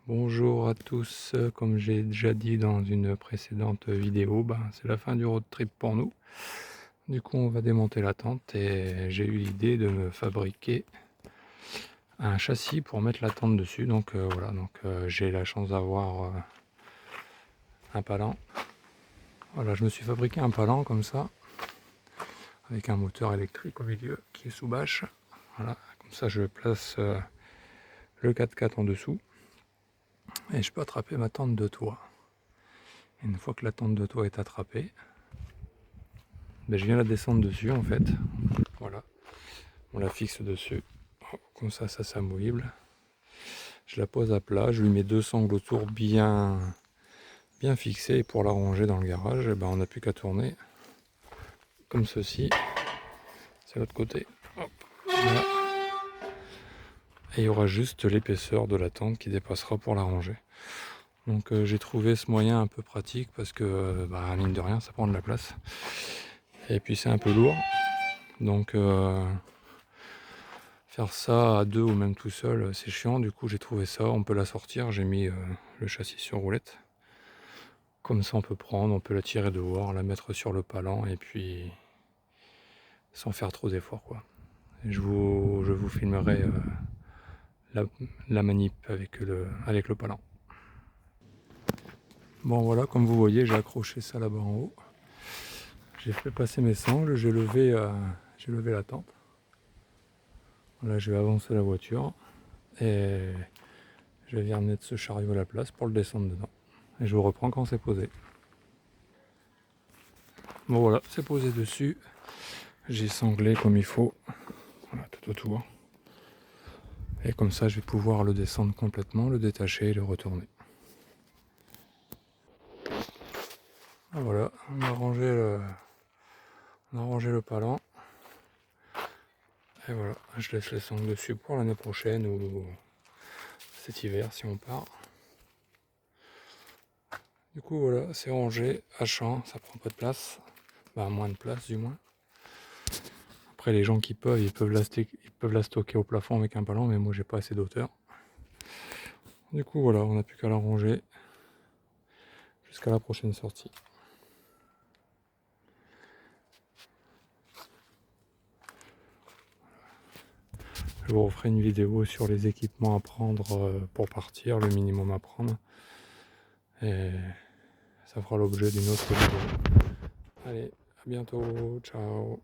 Bonjour à tous, comme j'ai déjà dit dans une précédente vidéo, c'est la fin du road trip pour nous. Du coup on va démonter la tente et j'ai eu l'idée de me fabriquer un châssis pour mettre la tente dessus. Donc voilà, j'ai la chance d'avoir un palan. Voilà, je me suis fabriqué un palan comme ça, avec un moteur électrique au milieu qui est sous bâche. Voilà, comme ça je place le 4x4 en dessous et je peux attraper ma tente de toit. Et une fois que la tente de toit est attrapée, je viens la descendre dessus en fait. Voilà, on la fixe dessus. Comme ça, c'est amovible. Je la pose à plat, je lui mets deux sangles autour bien fixées. Et pour la ranger dans le garage, on n'a plus qu'à tourner comme ceci. C'est l'autre côté. Hop, voilà. Et il y aura juste l'épaisseur de la tente qui dépassera pour la ranger. Donc j'ai trouvé ce moyen un peu pratique parce que mine de rien ça prend de la place. Et puis c'est un peu lourd. Donc faire ça à deux ou même tout seul, c'est chiant. Du coup j'ai trouvé ça, on peut la sortir. J'ai mis le châssis sur roulette. Comme ça on peut prendre, on peut la tirer dehors, la mettre sur le palan et puis sans faire trop d'efforts quoi. Et je vous filmerai la manip avec le palan. Bon voilà, comme vous voyez, j'ai accroché ça là-bas en haut. J'ai fait passer mes sangles, j'ai levé la tente. Là je vais avancer la voiture et je vais remettre ce chariot à la place pour le descendre dedans. Et je vous reprends quand c'est posé. Bon voilà, c'est posé dessus. J'ai sanglé comme il faut. Voilà, tout autour. Et comme ça je vais pouvoir le descendre complètement, le détacher et le retourner. Ah, voilà, on a rangé le palan. Et voilà, je laisse les sangles dessus pour l'année prochaine ou cet hiver si on part. Du coup voilà, c'est rangé à champ, ça prend pas de place. Moins de place du moins. Après les gens qui peuvent, ils peuvent la stocker au plafond avec un palan, mais moi j'ai pas assez d'hauteur. Du coup voilà, on n'a plus qu'à la ranger jusqu'à la prochaine sortie. Je vous referai une vidéo sur les équipements à prendre pour partir, le minimum à prendre. Et ça fera l'objet d'une autre vidéo. Allez, à bientôt, ciao.